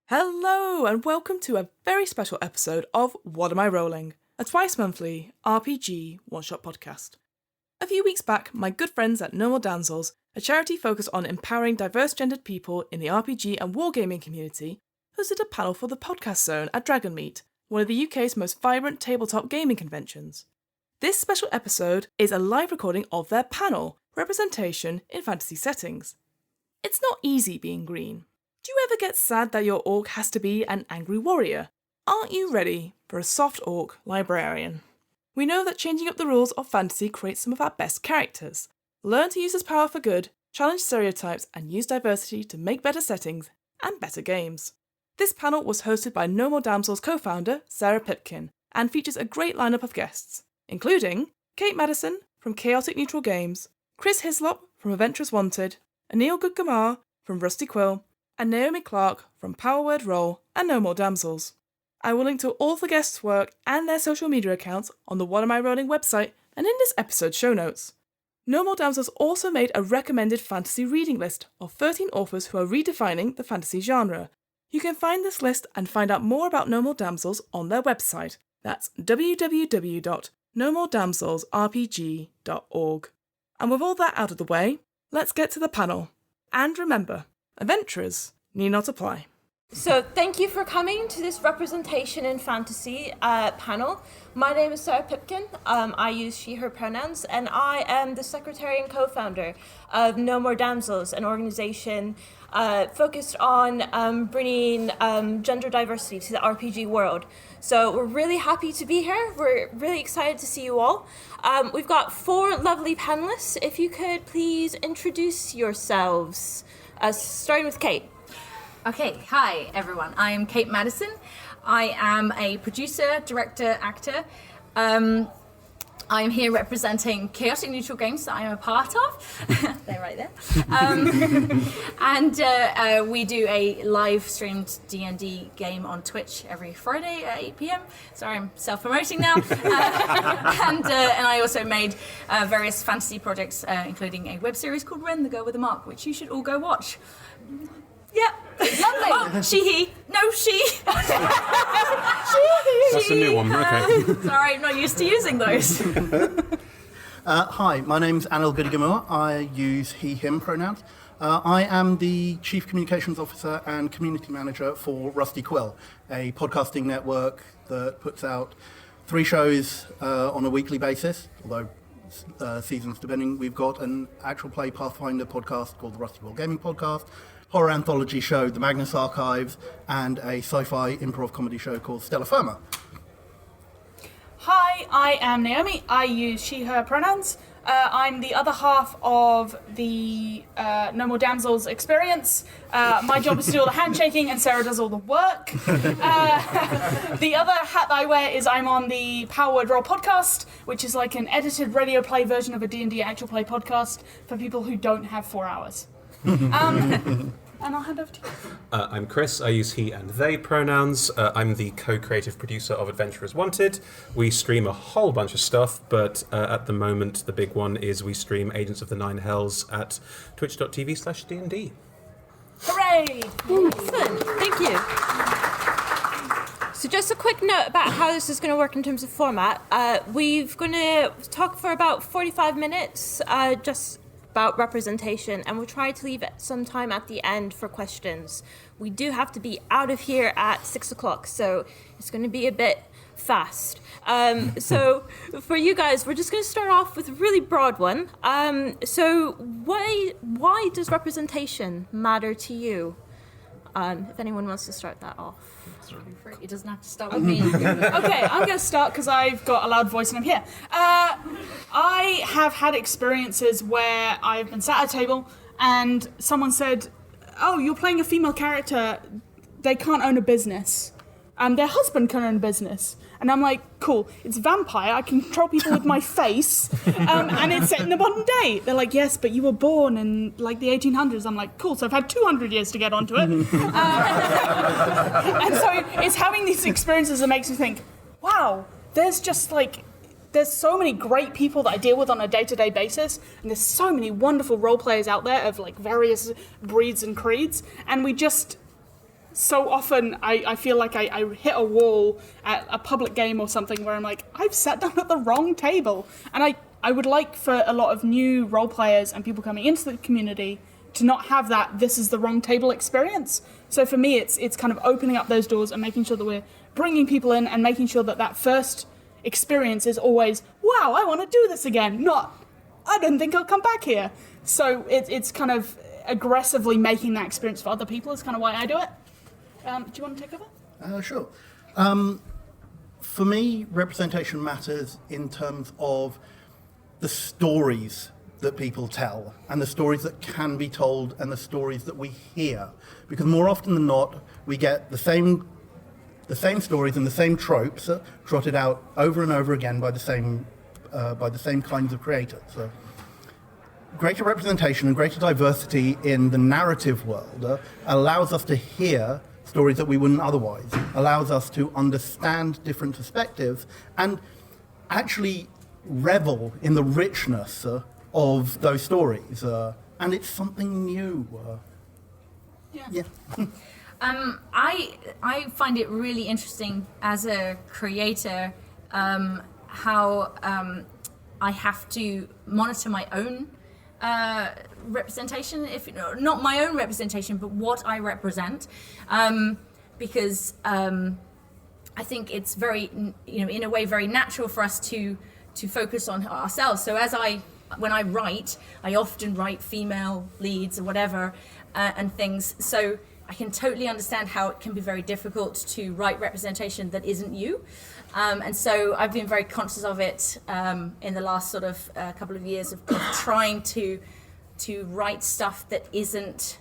Hello and welcome to a very special episode of What Am I Rolling, a twice-monthly RPG one-shot podcast. A few weeks back, my good friends at No More Damsels, a charity focused on empowering diverse-gendered people in the RPG and wargaming community, hosted a panel for the Podcast Zone at Dragonmeet, one of the UK's most vibrant tabletop gaming conventions. This special episode is a live recording of their panel, Representation in Fantasy Settings. It's not easy being green. Do you ever get sad that your orc has to be an angry warrior? Aren't you ready for a soft orc librarian? We know that changing up the rules of fantasy creates some of our best characters. Learn to use this power for good, challenge stereotypes, and use diversity to make better settings and better games. This panel was hosted by No More Damsels co-founder Sarah Pipkin and features a great lineup of guests, including Kate Madison from Chaotic Neutral Games, Chris Hislop from Adventurers Wanted, Anil Gargamel from Rusty Quill, and Naomi Clark from Power Word Roll and No More Damsels. I will link to all the guests' work and their social media accounts on the What Am I Rolling website and in this episode's show notes. No More Damsels also made a recommended fantasy reading list of 13 authors who are redefining the fantasy genre. You can find this list and find out more about No More Damsels on their website. That's www.nomordamselsrpg.org. And with all that out of the way, let's get to the panel. And remember, adventurers need not apply. So thank you for coming to this Representation in Fantasy panel. My name is Sarah Pipkin. I use she, her pronouns, and I am the secretary and co-founder of No More Damsels, an organization focused on bringing gender diversity to the RPG world. So we're really happy to be here. We're really excited to see you all. We've got 4 lovely panelists. If you could please introduce yourselves, starting with Kate. Okay, hi everyone. I am Kate Madison. I am a producer, director, actor. I'm here representing Chaotic Neutral Games that I am a part of. They're right there. And we do a live streamed D&D game on Twitch every Friday at 8 p.m. Sorry, I'm self-promoting now. And I also made various fantasy projects, including a web series called Ren, the Girl with a Mark, which you should all go watch. Yeah. Lovely. Oh, she. No, she. That's a new one, okay. Sorry, I'm not used to using those. Hi, my name's Anil Gargamel. I use he, him pronouns. I am the Chief Communications Officer and Community Manager for Rusty Quill, a podcasting network that puts out 3 shows on a weekly basis, although seasons depending. We've got an actual play Pathfinder podcast called the Rusty Quill Gaming Podcast, horror anthology show, The Magnus Archives, and a sci-fi improv comedy show called Stella Firma. Hi, I am Naomi. I use she, her pronouns. I'm the other half of the No More Damsels experience. My job is to do all the handshaking and Sarah does all the work. The other hat that I wear is I'm on the Power Word Roll podcast, which is like an edited radio play version of a D&D actual play podcast for people who don't have 4 hours. And I'll hand over to you. I'm Chris. I use he and they pronouns. I'm the co-creative producer of Adventurers Wanted. We stream a whole bunch of stuff, but at the moment the big one is we stream Agents of the Nine Hells at twitch.tv/D&D. Hooray! Excellent. Thank you. So just a quick note about how this is going to work in terms of format. We're going to talk for about 45 minutes, just about representation, and we'll try to leave some time at the end for questions. We do have to be out of here at 6 o'clock, so it's going to be a bit fast. So for you guys, we're just going to start off with a really broad one. So why does representation matter to you? If anyone wants to start that off. It doesn't have to start with me. Okay, I'm going to start because I've got a loud voice and I'm here. I have had experiences where I've been sat at a table and someone said, "Oh, you're playing a female character, they can't own a business. Their husband can own a business." And I'm like, cool, it's vampire, I can control people with my face, and it's set in the modern day. They're like, yes, but you were born in like the 1800s. I'm like, cool, so I've had 200 years to get onto it. And so it's having these experiences that makes me think, wow, there's so many great people that I deal with on a day-to-day basis, and there's so many wonderful role players out there of like various breeds and creeds, and we just so often I feel like I hit a wall at a public game or something where I'm like, I've sat down at the wrong table. And I would like for a lot of new role players and people coming into the community to not have that this is the wrong table experience. So for me, it's kind of opening up those doors and making sure that we're bringing people in and making sure that first experience is always, wow, I want to do this again, not, I don't think I'll come back here. So it's kind of aggressively making that experience for other people is kind of why I do it. Do you want to take over? Sure. For me, representation matters in terms of the stories that people tell and the stories that can be told and the stories that we hear. Because more often than not, we get the same stories and the same tropes trotted out over and over again by the same kinds of creators. So, greater representation and greater diversity in the narrative world allows us to hear stories that we wouldn't otherwise, allows us to understand different perspectives and actually revel in the richness of those stories. And it's something new. Yeah. I find it really interesting as a creator how I have to monitor my own representation, if not my own representation, but what I represent, because I think it's very, in a way, very natural for us to focus on ourselves. So when I write, I often write female leads or whatever and things. So I can totally understand how it can be very difficult to write representation that isn't you. And so I've been very conscious of it in the last sort of couple of years of trying to write stuff that isn't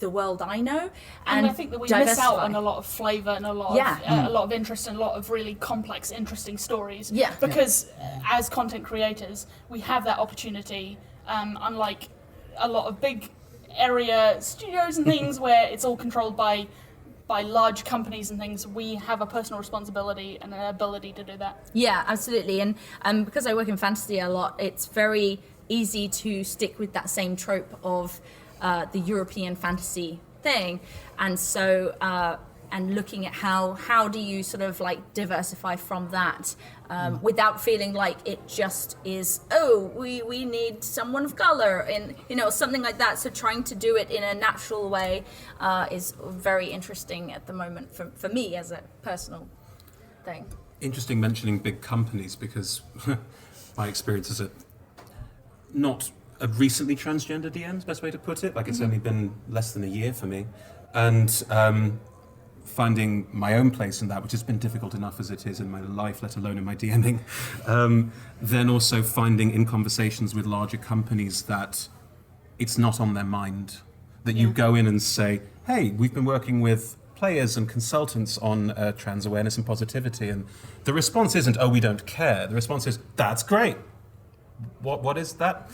the world I know, and I think that we miss out on a lot of flavour and a lot of interest and a lot of really complex, interesting stories. Yeah. Because as content creators, we have that opportunity, unlike a lot of big area studios and things where it's all controlled by large companies and things. We have a personal responsibility and an ability to do that. Yeah, absolutely. And because I work in fantasy a lot, it's very easy to stick with that same trope of the European fantasy thing, and so and looking at how do you sort of like diversify from that without feeling like it just is, we need someone of color and something like that. So trying to do it in a natural way is very interesting at the moment for me as a personal thing. Interesting mentioning big companies, because my experience is not a recently transgender DM is the best way to put it. Like, it's only been less than a year for me. And finding my own place in that, which has been difficult enough as it is in my life, let alone in my DMing. Then also finding in conversations with larger companies that it's not on their mind. That you go in and say, hey, we've been working with players and consultants on trans awareness and positivity. And the response isn't, oh, we don't care. The response is, that's great. What is that?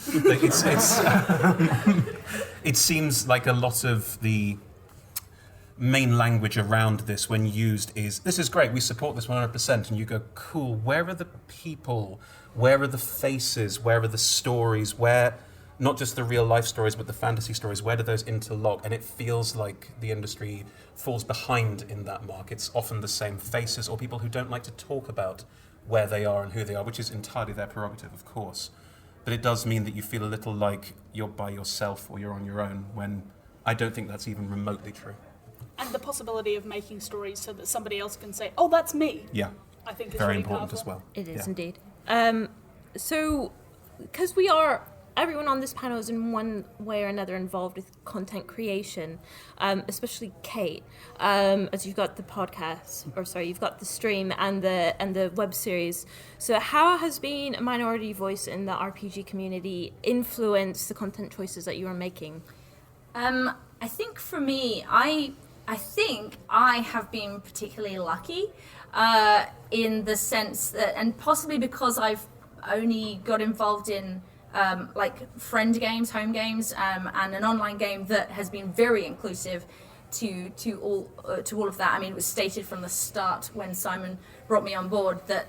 It seems like a lot of the main language around this when used is, this is great, we support this 100%, and you go, cool, where are the people? Where are the faces? Where are the stories? Where, not just the real life stories, but the fantasy stories, where do those interlock? And it feels like the industry falls behind in that mark. It's often the same faces or people who don't like to talk about where they are and who they are, which is entirely their prerogative, of course. But it does mean that you feel a little like you're by yourself or you're on your own, when I don't think that's even remotely true. And the possibility of making stories so that somebody else can say, oh, that's me. Yeah. I think is very really important powerful. as well. It is Yeah. indeed. So, because everyone on this panel is in one way or another involved with content creation, especially Kate, as you've got the podcast, you've got the stream and the web series. So how has being a minority voice in the RPG community influenced the content choices that you are making? I think for me, I think I have been particularly lucky in the sense that, and possibly because I've only got involved in like friend games, home games, and an online game that has been very inclusive to all of that. I mean, it was stated from the start when Simon brought me on board that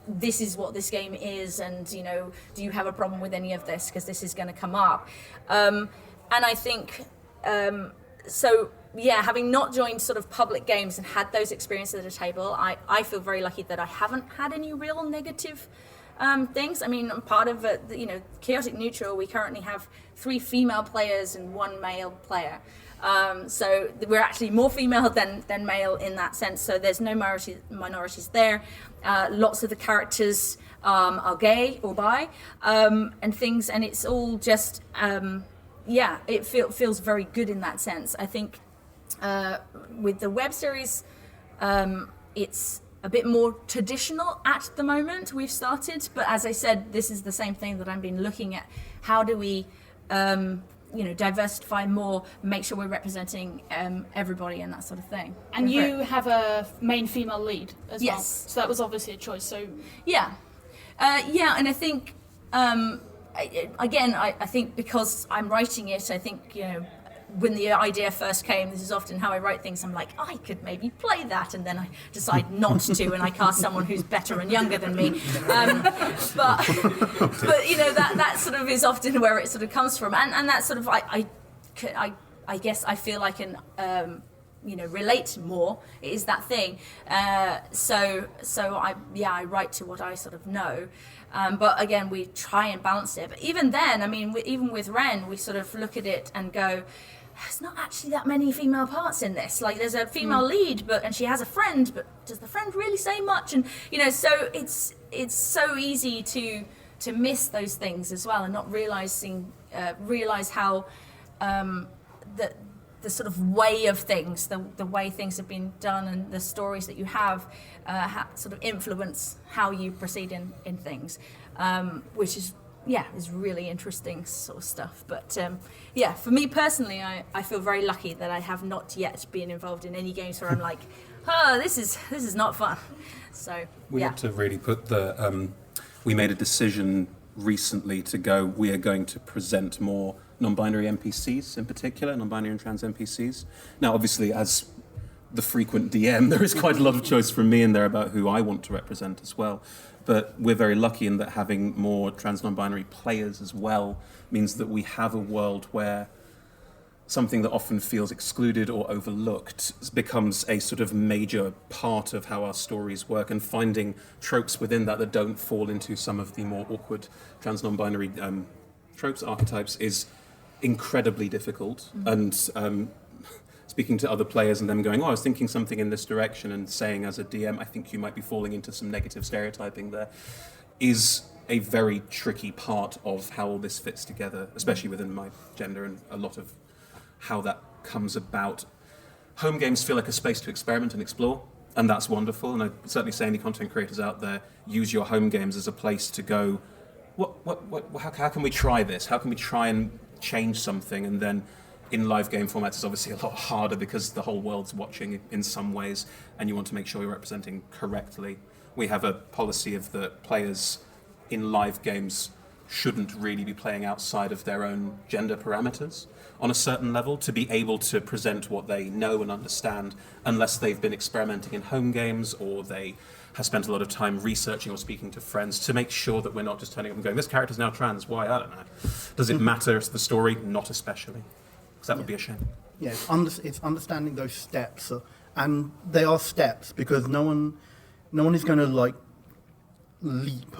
this is what this game is, and do you have a problem with any of this, because this is going to come up. And I think so having not joined sort of public games and had those experiences at a table, I feel very lucky that I haven't had any real negative things. I mean, part of Chaotic Neutral, we currently have 3 female players and 1 male player. So we're actually more female than male in that sense. So there's no minorities there. Lots of the characters are gay or bi and things, and it's all just it feels very good in that sense. I think with the web series, it's a bit more traditional at the moment. We've started, but as I said, this is the same thing that I've been looking at. How do we diversify more, make sure we're representing everybody and that sort of thing. And you have a main female lead as well. Yes. So that was obviously a choice. So and I think I think because I'm writing it, I think when the idea first came, this is often how I write things. I'm like, I could maybe play that, and then I decide not to, and I cast someone who's better and younger than me. But that sort of is often where it sort of comes from, and that sort of I guess I feel I can relate more. It is that thing. So I write to what I sort of know. But again, we try and balance it. But even then, I mean, even with Ren, we sort of look at it and go, there's not actually that many female parts in this. Like, there's a female lead, and she has a friend, but does the friend really say much? And so it's so easy to miss those things as well, and not realize how the sort of way of things, the way things have been done, and the stories that you have sort of influence how you proceed in things, which is really interesting sort of stuff. But for me personally, I feel very lucky that I have not yet been involved in any games where I'm like, this is not fun. So we have to really put we made a decision recently to go, we are going to present more non-binary NPCs in particular, non-binary and trans NPCs. Now, obviously, as the frequent DM, there is quite a lot of choice from me in there about who I want to represent as well. But we're very lucky in that having more trans non-binary players as well means that we have a world where something that often feels excluded or overlooked becomes a sort of major part of how our stories work, and finding tropes within that don't fall into some of the more awkward trans non-binary tropes, archetypes, is incredibly difficult. And speaking to other players and them going, I was thinking something in this direction, and saying as a DM, I think you might be falling into some negative stereotyping there, is a very tricky part of how all this fits together, especially within my gender and a lot of how that comes about. Home games feel like a space to experiment and explore, and that's wonderful. And I certainly say any content creators out there, use your home games as a place to go, how can we try this? How can we try and change something? And then in live game formats, it's obviously a lot harder because the whole world's watching in some ways, and you want to make sure you're representing correctly. We have a policy of the players in live games shouldn't really be playing outside of their own gender parameters on a certain level to be able to present what they know and understand, unless they've been experimenting in home games or they have spent a lot of time researching or speaking to friends, to make sure that we're not just turning up and going, this character's now trans, why? I don't know. Does it matter to the story? Not especially. Because that would be a shame. Yeah, it's understanding those steps, and they are steps, because no one is going to leap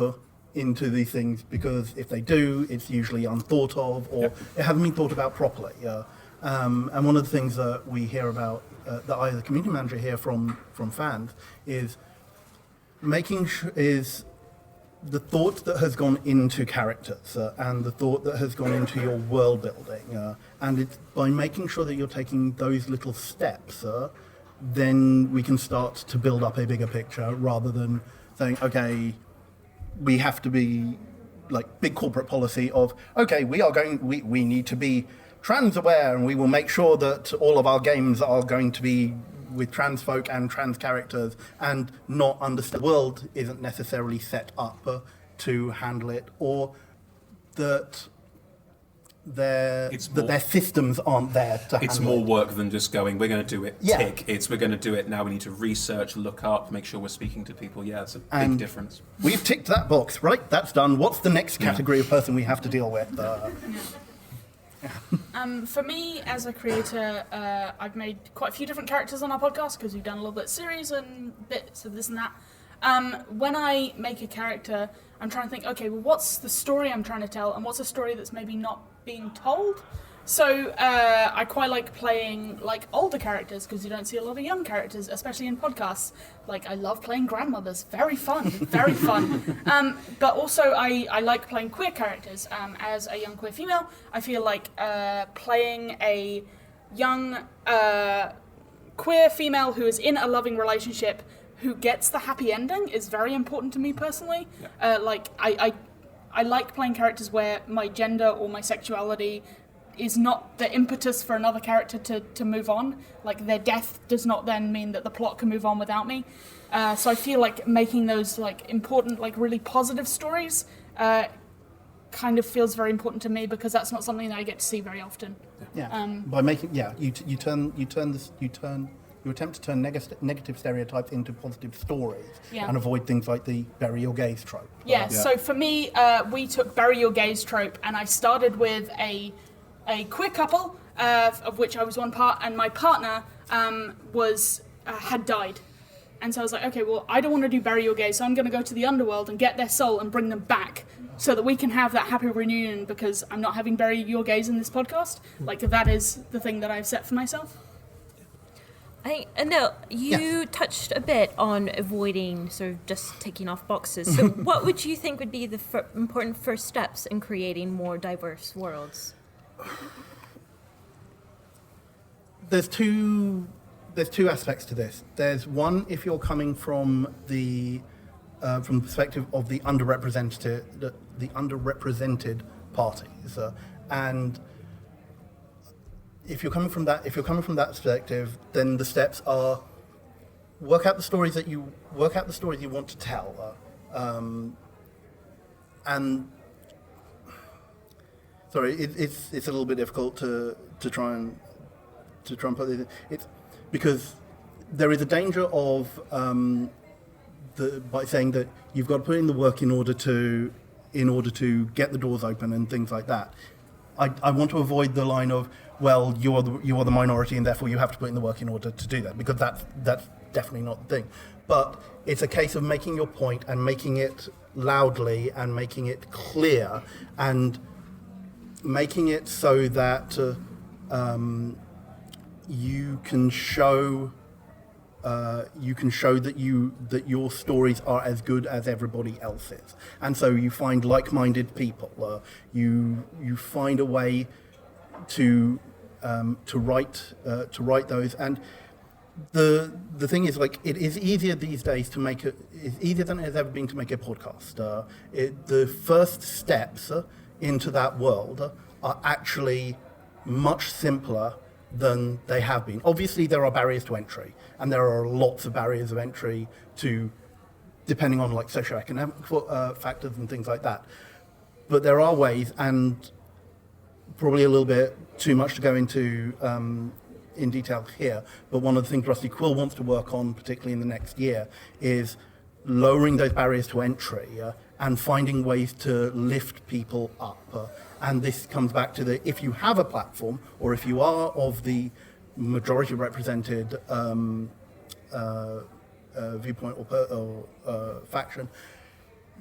into these things, because if they do, it's usually unthought of, or it hasn't been thought about properly. And one of the things that we hear about, that I as a community manager hear from fans, is is the thought that has gone into characters and the thought that has gone into your world building, and it's by making sure that you're taking those little steps, then we can start to build up a bigger picture, rather than saying, okay, we have to be like big corporate policy of, okay, we need to be trans aware, and we will make sure that all of our games are going to be with trans folk and trans characters, and not understand the world isn't necessarily set up to handle it, or that their systems aren't there to handle it. It's more work than just going, we're going to do it, tick. We're going to do it now, we need to research, look up, make sure we're speaking to people. Yeah, it's a big difference. We've ticked that box, right? That's done. What's the next category of person we have to deal with? For me, as a creator, I've made quite a few different characters on our podcast because we've done a little bit of series and bits of this and that. When I make a character, I'm trying to think, okay, well, what's the story I'm trying to tell, and what's a story that's maybe not being told? So I quite like playing like older characters because you don't see a lot of young characters, especially in podcasts. Like I love playing grandmothers, very fun, very fun. But also I like playing queer characters. As a young queer female, I feel like playing a young queer female who is in a loving relationship who gets the happy ending is very important to me personally. Like I like playing characters where my gender or my sexuality is not the impetus for another character to move on. Like their death does not then mean that the plot can move on without me. So I feel like making those like important, like really positive stories kind of feels very important to me because that's not something that I get to see very often. By making you attempt to turn negative stereotypes into positive stories and avoid things like the bury your gays trope. So for me, we took bury your gays trope and I started with a queer couple, of which I was one part, and my partner had died. And so I was like, okay, well, I don't want to do bury your gays, so I'm going to go to the underworld and get their soul and bring them back so that we can have that happy reunion because I'm not having bury your gays in this podcast. Like, that is the thing that I've set for myself. Anil, you touched a bit on avoiding sort of just ticking off boxes. So what would you think would be the important first steps in creating more diverse worlds? There's two aspects to this. There's one, if you're coming from the perspective of the underrepresented parties, and if you're coming from that perspective, then the steps are work out the stories you want to tell, and sorry, it's a little bit difficult to try and put it. It's because there is a danger of by saying that you've got to put in the work in order to get the doors open and things like that. I want to avoid the line of, well, you are the minority and therefore you have to put in the work in order to do that, because that's definitely not the thing. But it's a case of making your point and making it loudly and making it clear and making it so that you can show that your stories are as good as everybody else's, and so you find like-minded people. You find a way to write those, and the thing is, like, it is easier these days to make it's easier than it has ever been to make a podcast. The first steps into that world are actually much simpler than they have been. Obviously, there are barriers to entry, and there are lots of barriers of entry to, depending on like socioeconomic factors and things like that. But there are ways, and probably a little bit too much to go into in detail here. But one of the things Rusty Quill wants to work on, particularly in the next year, is lowering those barriers to entry and finding ways to lift people up. And this comes back to if you have a platform, or if you are of the majority represented viewpoint or faction,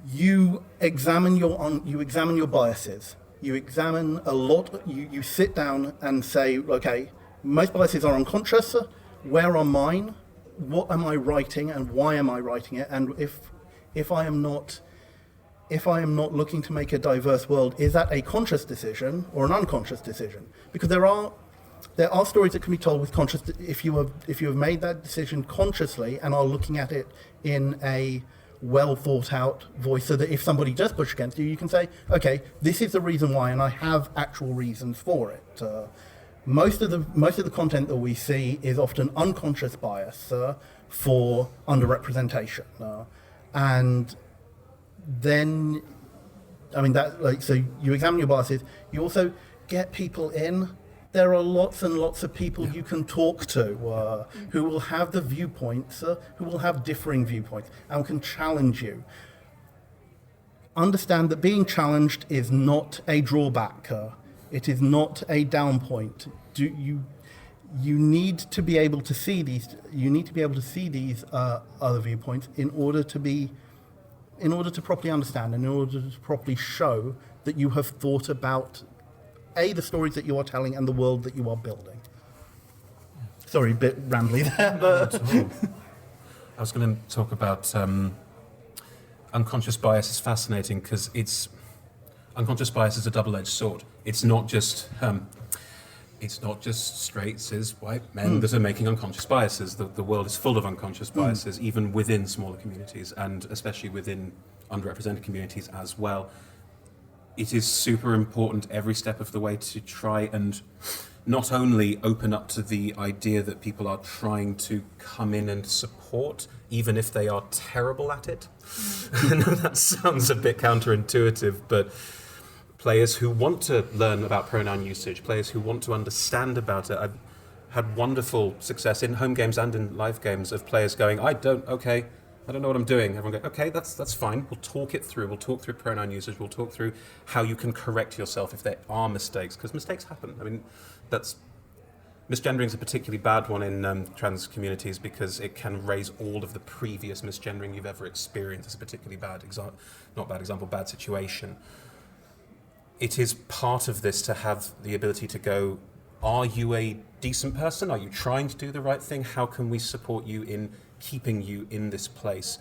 you examine your biases. You examine a lot. You sit down and say, okay, most biases are unconscious. Where are mine? What am I writing, and why am I writing it? And if I am not looking to make a diverse world, is that a conscious decision or an unconscious decision? Because there are stories that can be told with conscious. If you have made that decision consciously and are looking at it in a well thought out voice, so that if somebody does push against you, you can say, okay, this is the reason why, and I have actual reasons for it. Most of the content that we see is often unconscious bias for underrepresentation, and then, I mean, that, like, so you examine your biases. You also get people in. There are lots and lots of people you can talk to who will have the viewpoints, who will have differing viewpoints, and can challenge you. Understand that being challenged is not a drawback. It is not a down point. You need to be able to see these. You need to be able to see these other viewpoints in order to properly understand and in order to properly show that you have thought about the stories that you are telling and the world that you are building. Sorry, a bit rambly there, but I was going to talk about unconscious bias is fascinating because unconscious bias is a double-edged sword. It's not just straight cis white men that are making unconscious biases. The world is full of unconscious biases, even within smaller communities and especially within underrepresented communities as well. It is super important every step of the way to try and not only open up to the idea that people are trying to come in and support, even if they are terrible at it. I know that sounds a bit counterintuitive, but players who want to learn about pronoun usage, players who want to understand about it. I've had wonderful success in home games and in live games of players going, I don't know what I'm doing. Everyone going, okay, that's fine. We'll talk it through. We'll talk through pronoun usage. We'll talk through how you can correct yourself if there are mistakes, because mistakes happen. I mean, misgendering is a particularly bad one in trans communities because it can raise all of the previous misgendering you've ever experienced. It's a particularly bad situation. It is part of this to have the ability to go, are you a decent person? Are you trying to do the right thing? How can we support you in keeping you in this place?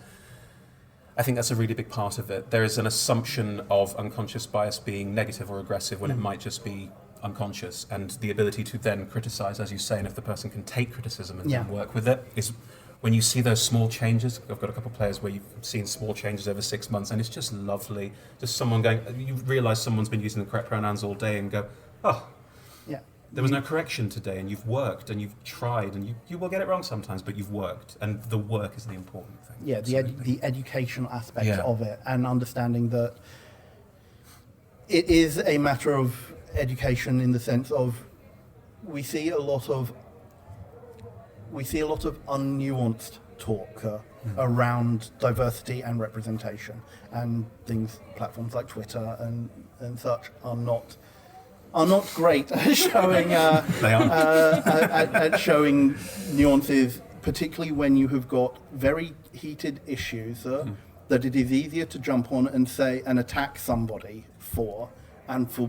I think that's a really big part of it. There is an assumption of unconscious bias being negative or aggressive when it might just be unconscious, and the ability to then criticize, as you say, and if the person can take criticism and then work with it, is when you see those small changes. I've got a couple of players where you've seen small changes over 6 months, and it's just lovely. Just someone going, you realise someone's been using the correct pronouns all day, and go, oh, yeah, there was no correction today, and you've worked, and you've tried, and you will get it wrong sometimes, but you've worked, and the work is the important thing. Yeah, the educational aspect of it, and understanding that it is a matter of education in the sense of we see a lot of unnuanced talk around diversity and representation, and platforms like Twitter and such are not great at showing at showing nuances, particularly when you have got very heated issues that it is easier to jump on and say and attack somebody for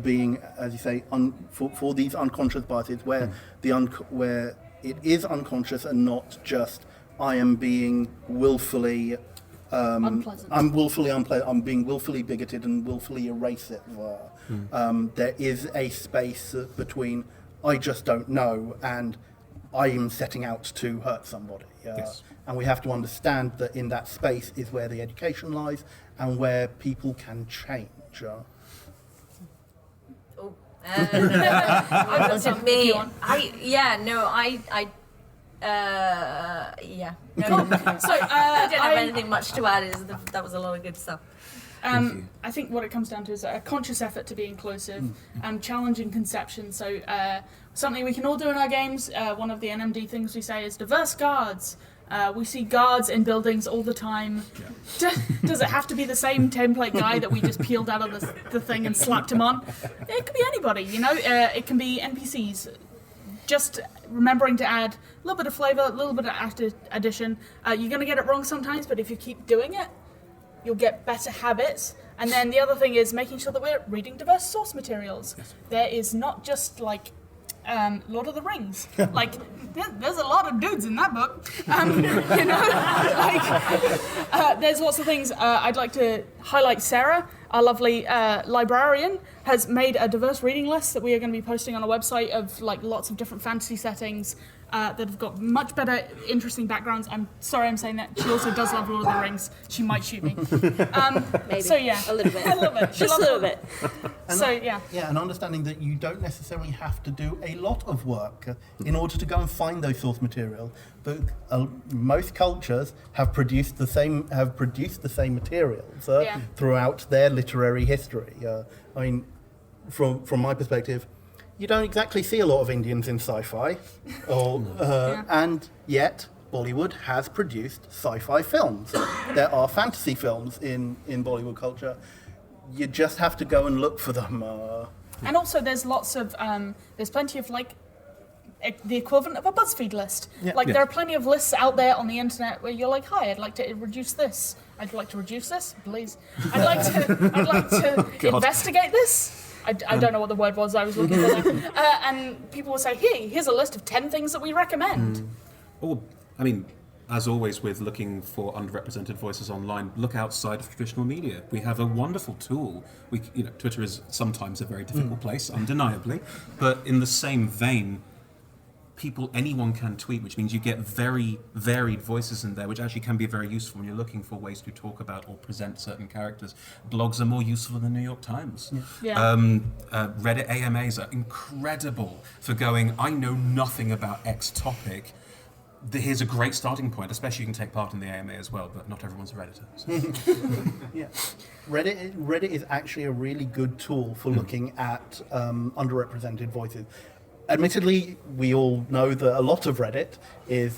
being, as you say, for these unconscious biases where where it is unconscious and not just I am being willfully unpleasant. I'm willfully unpleasant. I'm being willfully bigoted and willfully erasive. There is a space between I just don't know and I am setting out to hurt somebody. And we have to understand that in that space is where the education lies and where people can change. Me. So I don't have anything much to add. That was a lot of good stuff. I think what it comes down to is a conscious effort to be inclusive and challenging conception. So something we can all do in our games, one of the NMD things we say is diverse guards. We see guards in buildings all the time. Does it have to be the same template guy that we just peeled out of the thing and slapped him on? It could be anybody, it can be NPCs. Just remembering to add a little bit of flavour, a little bit of addition. You're going to get it wrong sometimes, but if you keep doing it, you'll get better habits. And then the other thing is making sure that we're reading diverse source materials. Yes. There is not just like Lord of the Rings. Like, there's a lot of dudes in that book. There's lots of things. I'd like to highlight Sarah, our lovely librarian, has made a diverse reading list that we are going to be posting on our website of like lots of different fantasy settings that have got much better, interesting backgrounds. I'm sorry I'm saying that. She also does love Lord of the Rings. She might shoot me. Maybe. So yeah. A little bit. A little bit. Just a little bit. So yeah. Yeah, and understanding that you don't necessarily have to do a lot of work in order to go and find those source materials. But most cultures have produced the same materials throughout their literary history. I mean, from my perspective, you don't exactly see a lot of Indians in sci-fi, and yet Bollywood has produced sci-fi films. There are fantasy films in Bollywood culture. You just have to go and look for them. And also, there's lots of there's plenty of like the equivalent of a BuzzFeed list. Yeah. There are plenty of lists out there on the internet where you're like, hi, I'd like to reduce this. I'd like to reduce this, please. I'd like to investigate this. I don't know what the word was I was looking for there. And people will say, here's a list of 10 things that we recommend. Or, I mean, as always with looking for underrepresented voices online, look outside of traditional media. We have a wonderful tool. Twitter is sometimes a very difficult place, undeniably, but in the same vein, anyone can tweet, which means you get very varied voices in there, which actually can be very useful when you're looking for ways to talk about or present certain characters. Blogs are more useful than the New York Times. Reddit AMAs are incredible for going, I know nothing about X topic. Here's a great starting point, especially you can take part in the AMA as well, but not everyone's a Redditor. So. Reddit is actually a really good tool for looking at underrepresented voices. Admittedly, we all know that a lot of Reddit is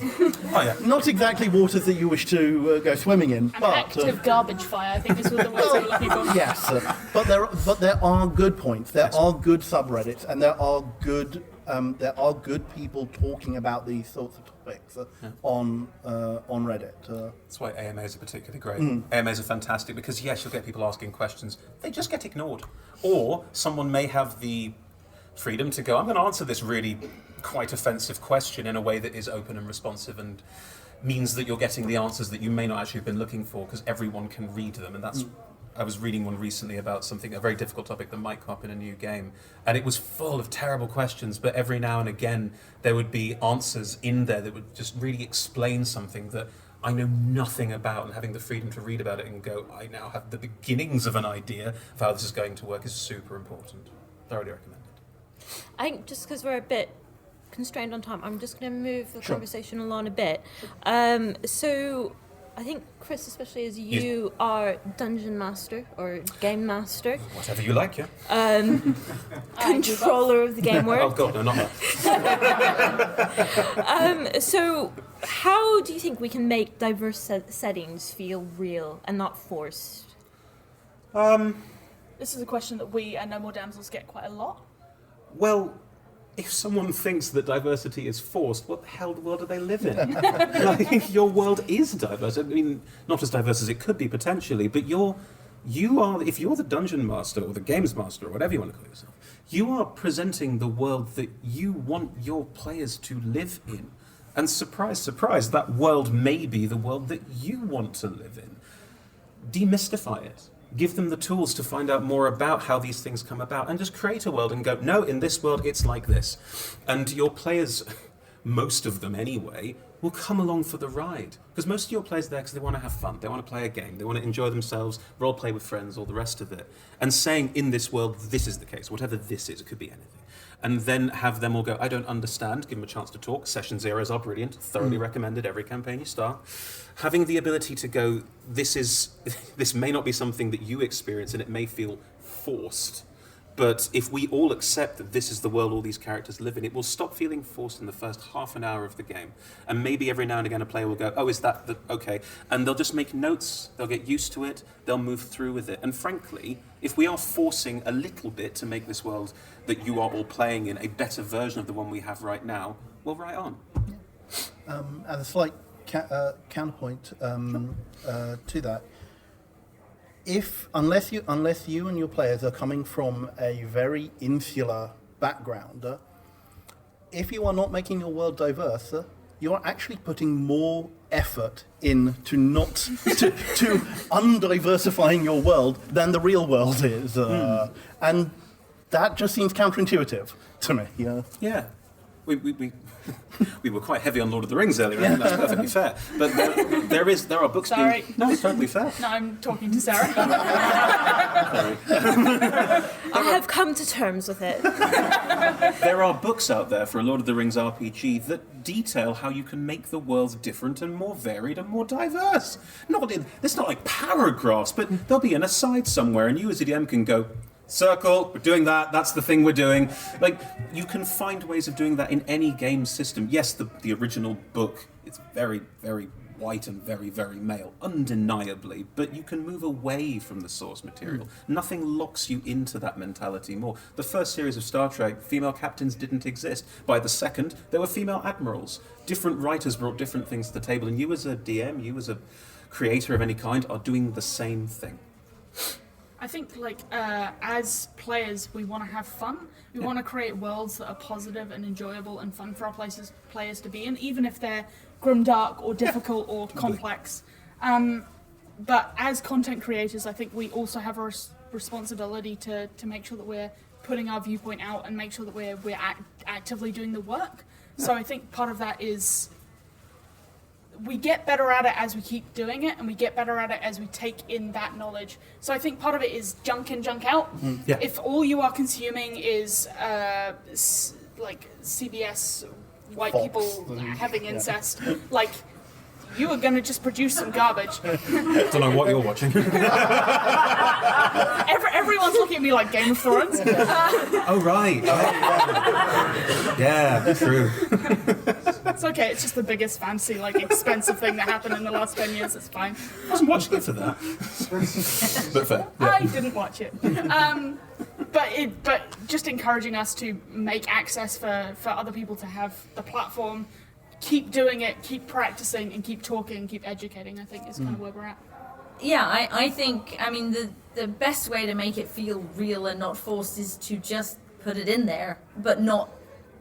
not exactly waters that you wish to go swimming in. An active garbage fire, I think is what the words they were looking for. Yes, but there are good points. There are good subreddits, and there are good people talking about these sorts of topics on Reddit. That's why AMAs are particularly great. AMAs are fantastic because, yes, you'll get people asking questions. They just get ignored. Or someone may have the freedom to go, I'm going to answer this really quite offensive question in a way that is open and responsive and means that you're getting the answers that you may not actually have been looking for because everyone can read them. And that's I was reading one recently about a very difficult topic that might come up in a new game, and it was full of terrible questions, but every now and again there would be answers in there that would just really explain something that I know nothing about, and having the freedom to read about it and go, I now have the beginnings of an idea of how this is going to work is super important. Thoroughly recommended. I think just because we're a bit constrained on time, I'm just going to move the conversation along a bit. So I think, Chris, especially as you are dungeon master or game master. Whatever you like, yeah. Controller of the game world. Oh God, no, not that. So how do you think we can make diverse settings feel real and not forced? This is a question that we at No More Damsels get quite a lot. Well, if someone thinks that diversity is forced, what the hell world do they live in? Like, your world is diverse. I mean, not as diverse as it could be potentially, but you are, if you're the dungeon master or the games master or whatever you want to call yourself, you are presenting the world that you want your players to live in. And surprise, surprise, that world may be the world that you want to live in. Demystify it. Give them the tools to find out more about how these things come about and just create a world and go, no, in this world it's like this. And your players, most of them anyway, will come along for the ride. Because most of your players are there because they want to have fun, they want to play a game, they want to enjoy themselves, role play with friends, all the rest of it. And saying in this world, this is the case, whatever this is, it could be anything. And then have them all go, I don't understand, give them a chance to talk. Session zeros are brilliant, thoroughly recommended every campaign you start. Having the ability to go, this may not be something that you experience and it may feel forced, but if we all accept that this is the world all these characters live in, it will stop feeling forced in the first half an hour of the game. And maybe every now and again a player will go, oh, is that okay? And they'll just make notes, they'll get used to it, they'll move through with it. And frankly, if we are forcing a little bit to make this world that you are all playing in a better version of the one we have right now, well, right on. As a slight counterpoint to that, unless you and your players are coming from a very insular background, if you are not making your world diverse, you are actually putting more effort into to undiversifying your world than the real world is, and that just seems counterintuitive to me. Yeah. We were quite heavy on Lord of the Rings earlier, and that's perfectly fair. But there are books Sorry. No, it's totally fair. No, I'm talking to Sarah. Sorry. I have come to terms with it. There are books out there for a Lord of the Rings RPG that detail how you can make the world different and more varied and more diverse. It's not like paragraphs, but there'll be an aside somewhere, and you as a DM can go, circle, we're doing that, that's the thing we're doing. Like, you can find ways of doing that in any game system. Yes, the original book is very, very white and very, very male, undeniably, but you can move away from the source material. Nothing locks you into that mentality more. The first series of Star Trek, female captains didn't exist. By the second, there were female admirals. Different writers brought different things to the table, and you as a DM, you as a creator of any kind, are doing the same thing. I think, as players, we want to have fun. We want to create worlds that are positive and enjoyable and fun for our players to be in, even if they're grimdark or difficult or complex. But as content creators, I think we also have a responsibility to make sure that we're putting our viewpoint out and make sure that we're actively doing the work. So I think part of that is we get better at it as we keep doing it, and we get better at it as we take in that knowledge. So I think part of it is junk in, junk out. If all you are consuming is CBS white Fox. people having incest, you are going to just produce some garbage. Don't know what you're watching. Everyone's looking at me like Game of Thrones. Oh, right. Yeah, true. It's okay, it's just the biggest fancy, expensive thing that happened in the last 10 years, it's fine. I wasn't watching it for that. But fair. Yeah. I didn't watch it. But just encouraging us to make access for other people to have the platform, keep doing it, keep practicing, and keep talking, keep educating, I think is kind of where we're at. Yeah, I think, the best way to make it feel real and not forced is to just put it in there, but not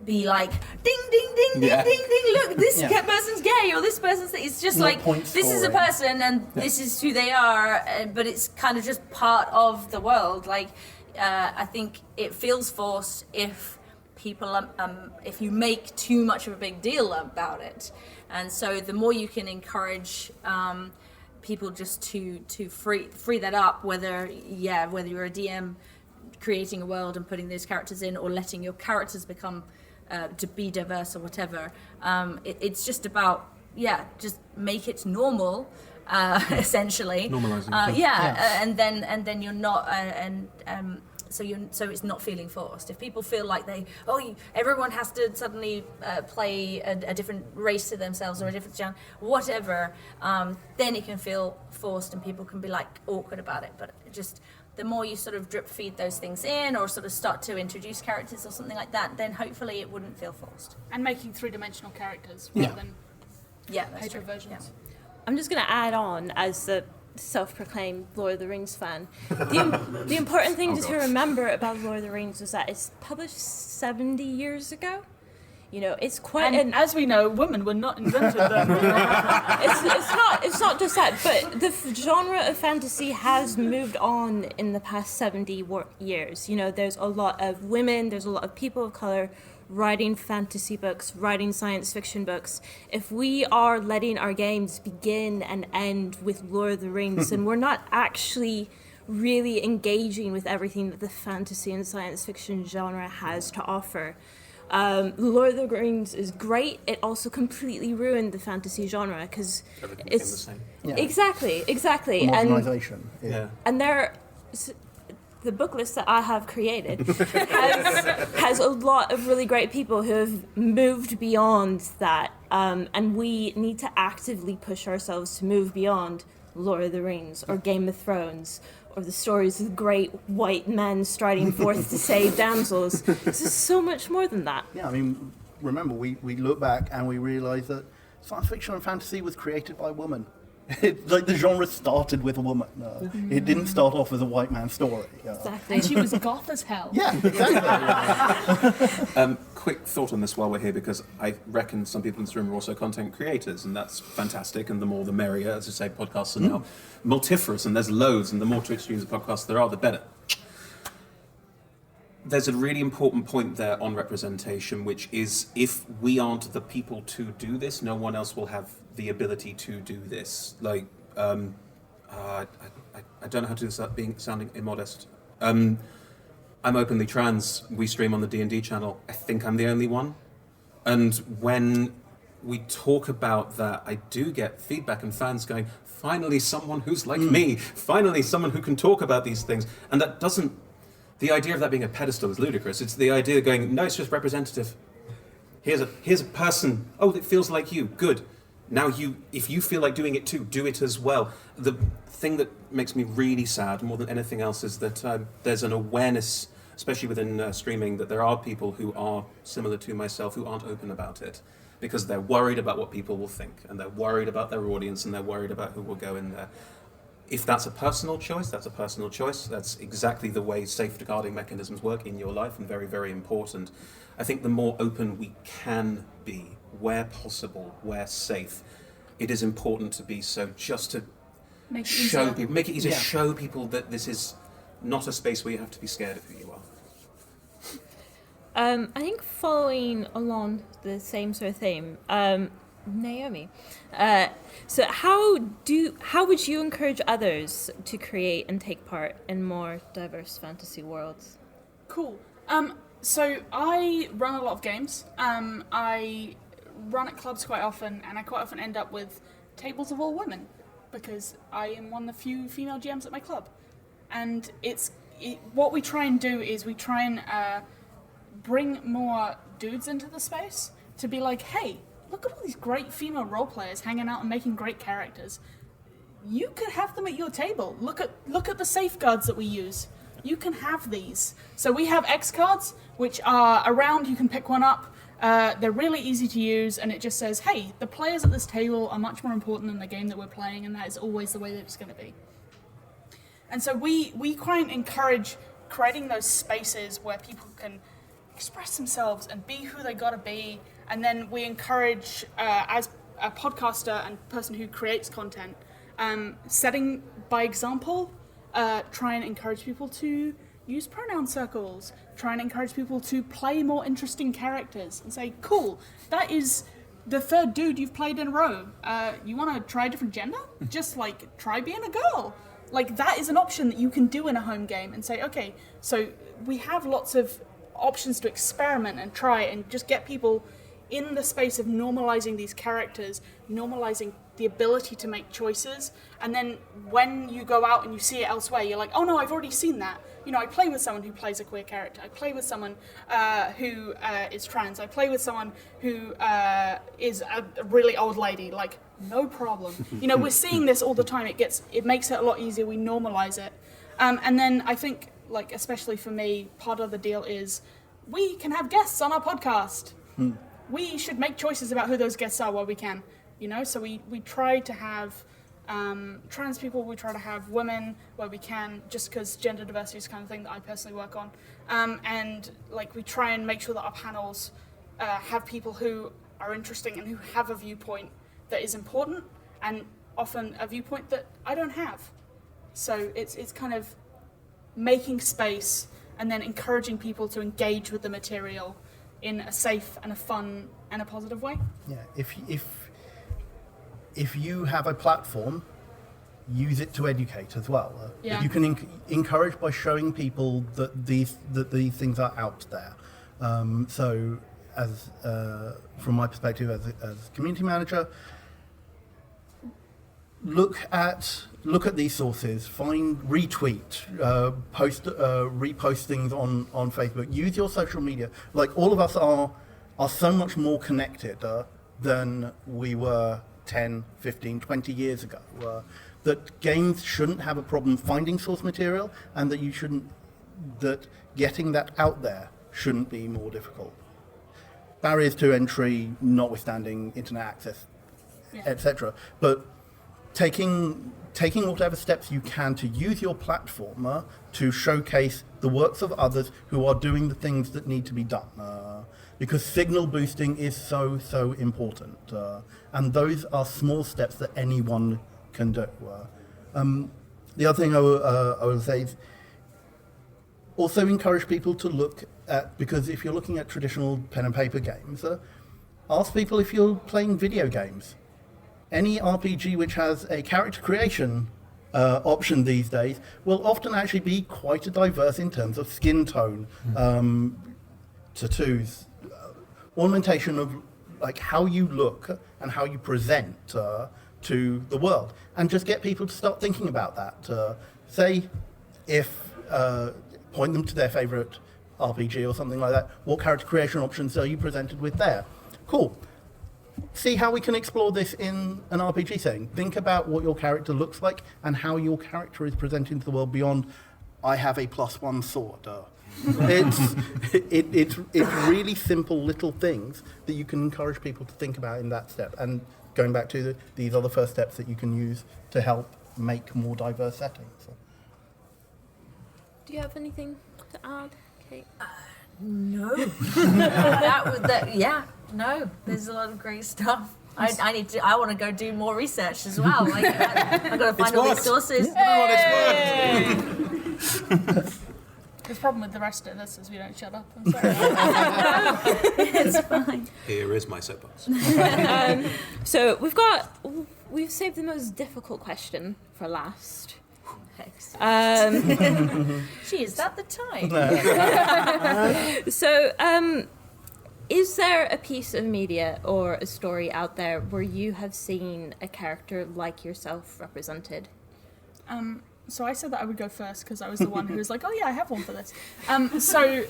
be like, ding, ding, ding, ding, ding, ding, look, this person's gay, or this person's... It's just this is a person, and this is who they are, but it's kind of just part of the world. I think it feels forced if people, if you make too much of a big deal about it. And so the more you can encourage people just to free that up, whether you're a DM creating a world and putting those characters in, or letting your characters become to be diverse or whatever. It's just about just make it normal, essentially. Normalizing. And then you're not so it's not feeling forced. If people feel like everyone has to suddenly play a different race to themselves or a different genre, whatever, then it can feel forced and people can be awkward about it. But just the more you sort of drip feed those things in, or sort of start to introduce characters or something like that, then hopefully it wouldn't feel forced. And making three-dimensional characters rather than paper versions. I'm just going to add on, as the self-proclaimed Lord of the Rings fan, the important thing to remember about Lord of the Rings is that it's published 70 years ago. It's quite... And as we know, women were not invented then. It's not just that, but the genre of fantasy has moved on in the past 70 years. There's a lot of women, there's a lot of people of color writing fantasy books, writing science fiction books. If we are letting our games begin and end with Lord of the Rings, then we're not actually really engaging with everything that the fantasy and science fiction genre has to offer. Lord of the Rings is great. It also completely ruined the fantasy genre because it's the same. Exactly. Modernization. And the book list that I have created has a lot of really great people who have moved beyond that, and we need to actively push ourselves to move beyond Lord of the Rings or Game of Thrones or the stories of great white men striding forth to save damsels. This is so much more than that. Yeah, remember, we look back and we realise that science fiction and fantasy was created by women. The genre started with a woman. It didn't start off as a white man's story. Exactly. And she was goth as hell. Yeah, exactly. Quick thought on this while we're here, because I reckon some people in this room are also content creators, and that's fantastic, and the more the merrier. As I say, podcasts are now multifarious, and there's loads, and the more Twitch streams and podcasts there are, the better. There's a really important point there on representation, which is if we aren't the people to do this, no one else will have the ability to do this. I don't know how to do this without sounding immodest. I'm openly trans. We stream on the D&D channel. I think I'm the only one. And when we talk about that, I do get feedback and fans going, finally someone who's like me, finally someone who can talk about these things. And that doesn't... The idea of that being a pedestal is ludicrous. It's the idea of going, no, it's just representative. Here's a person. Oh, it feels like you. Good. Now if you feel like doing it too, do it as well. The thing that makes me really sad more than anything else is that there's an awareness, especially within streaming, that there are people who are similar to myself who aren't open about it because they're worried about what people will think, and they're worried about their audience, and they're worried about who will go in there. If that's a personal choice, that's a personal choice. That's exactly the way safeguarding mechanisms work in your life, and very, very important. I think the more open we can be, where possible, where safe, it is important to be so, just to make it easier, show people that this is not a space where you have to be scared of who you are. I think following along the same sort of theme, Naomi, so how would you encourage others to create and take part in more diverse fantasy worlds? Cool. So I run a lot of games. I run at clubs quite often, and I quite often end up with tables of all women because I am one of the few female GMs at my club. And what we try and do is we try and bring more dudes into the space to be like, hey, look at all these great female role players hanging out and making great characters. You could have them at your table. Look at the safeguards that we use. You can have these. So we have X cards, which are around. You can pick one up. They're really easy to use, and it just says, hey, the players at this table are much more important than the game that we're playing, and that is always the way that it's going to be. And so we try and encourage creating those spaces where people can express themselves and be who they got to be, and then we encourage, as a podcaster and person who creates content, setting by example, try and encourage people to use pronoun circles, try and encourage people to play more interesting characters and say, cool, that is the third dude you've played in a row. You want to try a different gender? Just like try being a girl. Like that is an option that you can do in a home game and say, okay, so we have lots of options to experiment and try and just get people in the space of normalizing these characters, normalizing the ability to make choices, and then when you go out and you see it elsewhere, you're like, oh no, I've already seen that. You know, I play with someone who plays a queer character. I play with someone who is trans. I play with someone who is a really old lady. Like, no problem. You know, we're seeing this all the time. It makes it a lot easier. We normalize it, and then I think, like, especially for me, part of the deal is we can have guests on our podcast. We should make choices about who those guests are while we can, you know? So we try to have trans people, we try to have women where we can, just because gender diversity is the kind of thing that I personally work on. And like we try and make sure that our panels have people who are interesting and who have a viewpoint that is important, and often a viewpoint that I don't have. So it's kind of making space and then encouraging people to engage with the material in a safe and a fun and a positive way. Yeah, if you have a platform, use it to educate as well. Yeah. You can encourage by showing people that these things are out there. So, as from my perspective as community manager, look at these sources, repost things on Facebook, use your social media. Like, all of us are so much more connected than we were 10, 15, 20 years ago. That games shouldn't have a problem finding source material, and that getting that out there shouldn't be more difficult. Barriers to entry notwithstanding, internet access, etc. But taking whatever steps you can to use your platform to showcase the works of others who are doing the things that need to be done. Because signal boosting is so important. And those are small steps that anyone can do. The other thing I will say is also encourage people to look at, because if you're looking at traditional pen and paper games, ask people if you're playing video games. Any RPG which has a character creation option these days will often actually be quite diverse in terms of skin tone, tattoos, ornamentation of like how you look and how you present to the world, and just get people to start thinking about that. Say, if point them to their favorite RPG or something like that. What character creation options are you presented with there? Cool. see how we can explore this in an RPG setting. Think about what your character looks like and how your character is presented into the world beyond, I have a +1 sword. It's really simple little things that you can encourage people to think about in that step. And going back to these are the first steps that you can use to help make more diverse settings. So. Do you have anything to add, Kate? No. No. There's a lot of great stuff. I want to go do more research as well. Like, I've got to find all these sources. The problem with the rest of this is we don't shut up. I'm sorry. It's fine. Here is my soapbox. So we've saved the most difficult question for last. Gee, is that the time? So, is there a piece of media or a story out there where you have seen a character like yourself represented? So I said that I would go first because I was the one who was like, oh yeah, I have one for this. So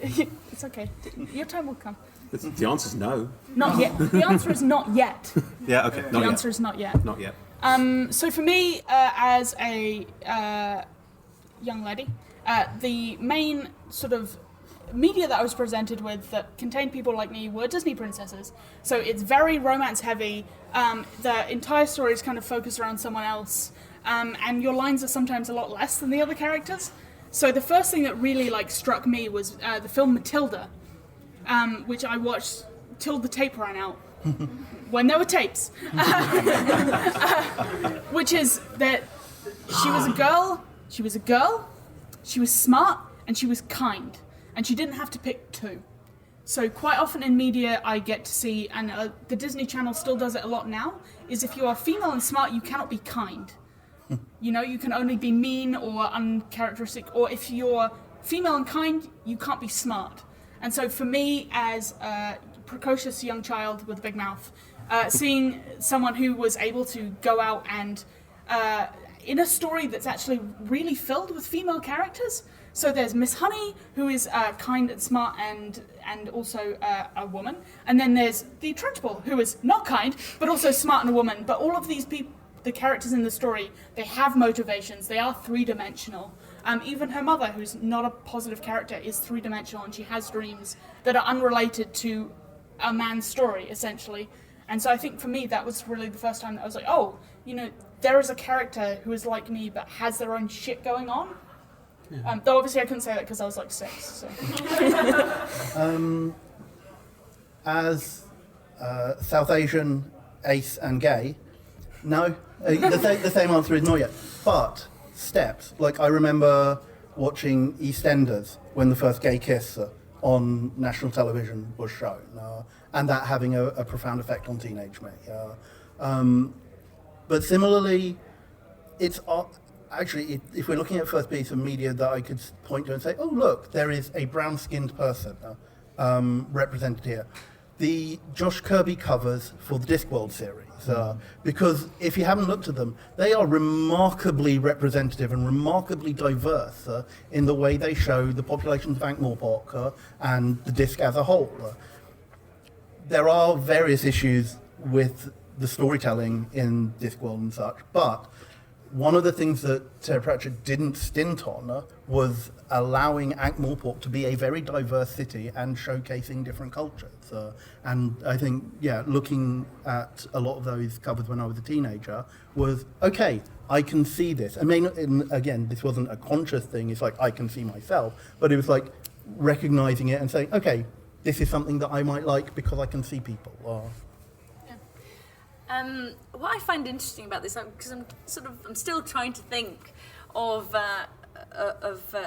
it's okay. Your time will come. The answer's no. Not yet. The answer is not yet. Yeah, okay. The answer is not yet. Not yet. So for me, as a young lady, the main sort of media that I was presented with that contained people like me were Disney princesses. So it's very romance heavy. The entire story is kind of focused around someone else. And your lines are sometimes a lot less than the other characters. So the first thing that really struck me was the film Matilda, which I watched till the tape ran out. When there were tapes. Which is that she was a girl, she was smart, and she was kind. And she didn't have to pick two. So quite often in media I get to see, and the Disney Channel still does it a lot now, is if you are female and smart, you cannot be kind. You know, you can only be mean or uncharacteristic, or if you're female and kind, you can't be smart. And so for me, as a precocious young child with a big mouth, seeing someone who was able to go out and, in a story that's actually really filled with female characters. So there's Miss Honey, who is kind and smart and also a woman. And then there's the Trunchbull, who is not kind, but also smart and a woman. But all of these people, the characters in the story, they have motivations. They are three-dimensional. Even her mother, who's not a positive character, is three-dimensional, and she has dreams that are unrelated to a man's story, essentially. And so I think for me, that was really the first time that I was like, oh, you know, there is a character who is like me, but has their own shit going on. Yeah. Though obviously I couldn't say that because I was like 6. So. As South Asian, ace, and gay, no. The same answer is not yet. But steps. Like, I remember watching EastEnders when the first gay kiss on national television was shown, and that having a profound effect on teenage me. But similarly, it's actually, if we're looking at first piece of media that I could point to and say, oh look, there is a brown-skinned person represented here. The Josh Kirby covers for the Discworld series, because if you haven't looked at them, they are remarkably representative and remarkably diverse in the way they show the populations of Ankh-Morpork and the Disc as a whole. There are various issues with the storytelling in Discworld and such, but one of the things that Terry Pratchett didn't stint on was allowing Ankh-Morpork to be a very diverse city and showcasing different cultures. And I think, looking at a lot of those covers when I was a teenager was, okay, I can see this. I mean, again, this wasn't a conscious thing. It's like, I can see myself. But it was like recognizing it and saying, okay, this is something that I might like because I can see people. What I find interesting about this, because I'm still trying to think of a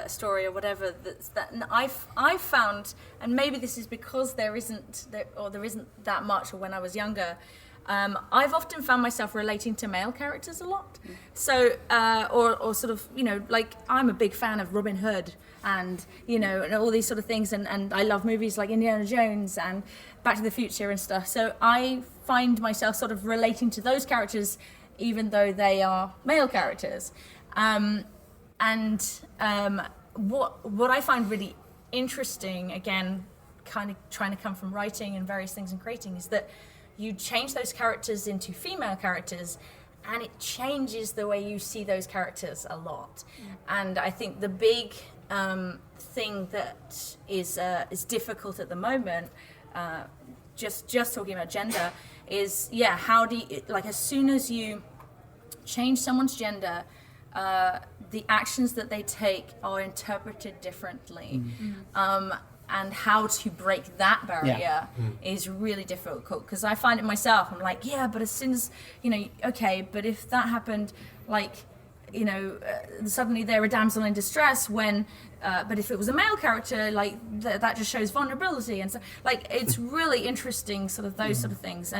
story or whatever that I've found, and maybe this is because there isn't that much, or when I was younger, I've often found myself relating to male characters a lot. So, or sort of, like, I'm a big fan of Robin Hood and, and all these sort of things, and I love movies like Indiana Jones and Back to the Future and stuff. So I find myself sort of relating to those characters, even though they are male characters. What I find really interesting, again, kind of trying to come from writing and various things and creating, is that you change those characters into female characters, and it changes the way you see those characters a lot. And I think the big thing that is difficult at the moment, just talking about gender, is how do you, like, as soon as you change someone's gender, the actions that they take are interpreted differently. And how to break that barrier is really difficult, because I find it myself. I'm like, but as soon as, okay, but if that happened, like, suddenly they're a damsel in distress when, but if it was a male character, like, that just shows vulnerability. And so, like, it's really interesting, sort of those sort of things.